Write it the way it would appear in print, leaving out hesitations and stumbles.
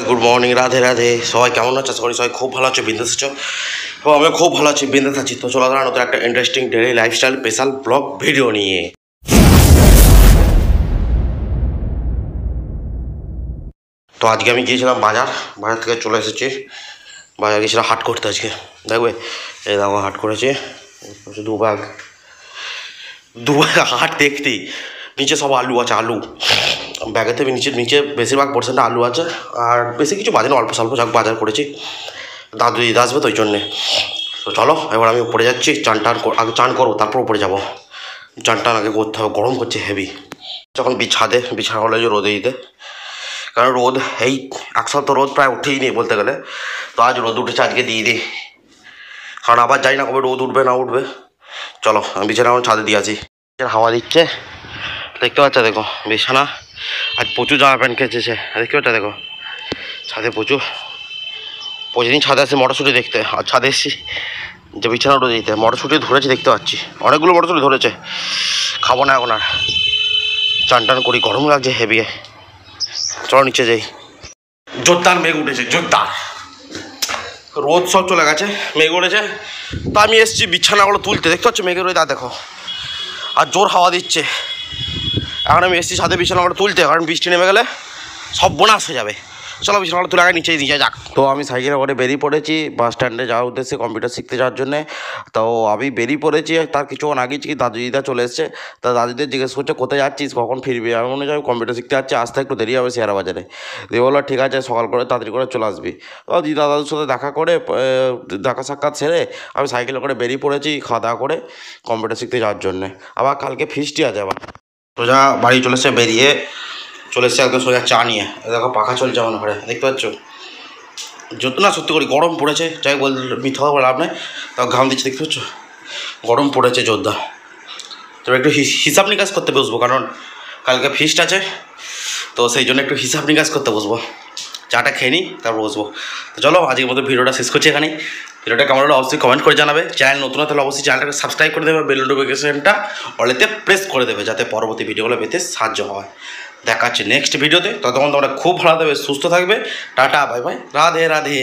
Good morning, Radhe Radhe. সবাই কেমন আছো? আশা করি সবাই খুব ভালো আছো, বিন্দাস আছো। এবং আমি খুব ভালো আছি, বিন্দাস আছি। তো চলো ধরা নতুন একটা interesting daily lifestyle special blog video নিয়ে। তো আজকে আমি গিয়েছিলাম বাজার থেকে চলে এসেছি। বাজার গিয়েছিলাম হাট করতে আজকে। দেখবে এই দেখো হাট করেছি, দু ব্যাগ হাট দেখতেই নিচে সব আলু আছে, আলু ব্যাগের থেকে নিচে বেশিরভাগ পার্সেন্ট আলু আছে। আর বেশি কিছু বাজে না, অল্প স্বল্প সব বাজার করেছি। দাদু দিদি আসবে তো ওই জন্যে। তো চলো এবার আমি উপরে যাচ্ছি। আগে চান করবো, তারপর উপরে যাবো। চান আগে করতে হবে, গরম করছে হেভি। যখন বিছানা হলে যে রোদে দিতে, কারণ রোদ এই এক সপ্তাহ রোদ প্রায় উঠেই নেই বলতে গেলে। তো আজ রোদ উঠেছে, আজকে দিয়ে দিই, কারণ আবার জানি না কবে রোদ উঠবে না উঠবে। চলো আমি বিছানা এখন ছাদে দিয়ে আছি। হাওয়া দিচ্ছে দেখতে পাচ্ছ, দেখো বিছানা। আজ প্রচুর জামা প্যান্ট খেয়েছে দেখতে পাচ্ছ, দেখো ছাদে প্রতিদিন ছাদে আসে মটরশুঁটি দেখতে। আর ছাদে এসেছি যে বিছানা উঠে দিতে, মটরশুঁটি ধরেছে দেখতে পাচ্ছি, অনেকগুলো মটরশুঁটি ধরেছে। খাবো না এখন আর, চান করি, গরম লাগছে হেভি। চলো নিচে যাই। জোরদার মেঘ উঠেছে, জোরদার রোদ সব চলে গেছে, মেঘ উঠেছে। তো আমি এসেছি বিছানাগুলো তুলতে, দেখতে পাচ্ছ মেঘের ওই দেখো। আর জোর হাওয়া দিচ্ছে। এখন আমি এসেছি ছাদে বিছানাগুলো তুলতে, কারণ বৃষ্টি নেমে গেলে সব বোনাস হয়ে যাবে। চলো বিছানাগুলো তুলে আগে নিচেই দিয়ে যাক। তো আমি সাইকেলে করে বেরিয়ে পড়েছি বাস স্ট্যান্ডে যাওয়ার উদ্দেশ্যে, কম্পিউটার শিখতে যাওয়ার জন্যে। তো আমি বেরিয়ে পড়েছি, তার কিছুক্ষণ আগেই কি দাদু দিদা চলে এসছে। তা দাদুদের জিজ্ঞেস করছে কোথায় যাচ্ছিস, কখন ফিরবি। আমি মনে হয় কম্পিউটার শিখতে যাচ্ছি, আসতে একটু দেরি হবে শেয়ার বাজারে। দিয়ে বললো ঠিক আছে, সকাল করে তাড়াতাড়ি করে চলে আসবি। তো দিদা দাদুর সাথে দেখা করে দেখা সাক্ষাৎ সেরে আমি সাইকেলে করে বেরিয়ে পড়েছি খাওয়া দাওয়া করে কম্পিউটার শিখতে যাওয়ার জন্যে। আবার কালকে ফিস্টি আছে। আবার সোজা বাড়ি চলে এসছে, বেরিয়ে চলে এসছে একদম সোজা চা নিয়ে। দেখো পাখা চলছে আমার ঘরে, দেখতে পাচ্ছ। যত না সত্যি করি গরম পড়েছে, যাই বল মিথ্যা কথা লাভ নেই, তাও ঘাম দিচ্ছে দেখতে পাচ্ছ, গরম পড়েছে জোরদার। তবে একটু হিসাব নিকাশ করতে বসবো, কারণ কালকে ফিস্ট আছে। তো সেই জন্য একটু হিসাব নিকাশ করতে বসবো। চাটা খেয়ে নিই, তারপর বসবো। তো চলো আজকের মতো ভিডিওটা শেষ করছি এখানেই। ভিডিওটা কেমন হলো অবশ্যই কমেন্ট করে জানাবে। চ্যানেল নতুন হলে অবশ্যই চ্যানেলটাকে সাবস্ক্রাইব করে দেবে, বেল নোটিফিকেশনটা অলেতে প্রেস করে দেবে, যাতে পরবর্তী ভিডিওগুলো পেতে সাহায্য হয়। দেখা হচ্ছে নেক্সট ভিডিওতে। ততক্ষণ তোমরা খুব ভালো থাকবে, সুস্থ থাকবে। Tata, bye bye, Radhe Radhe.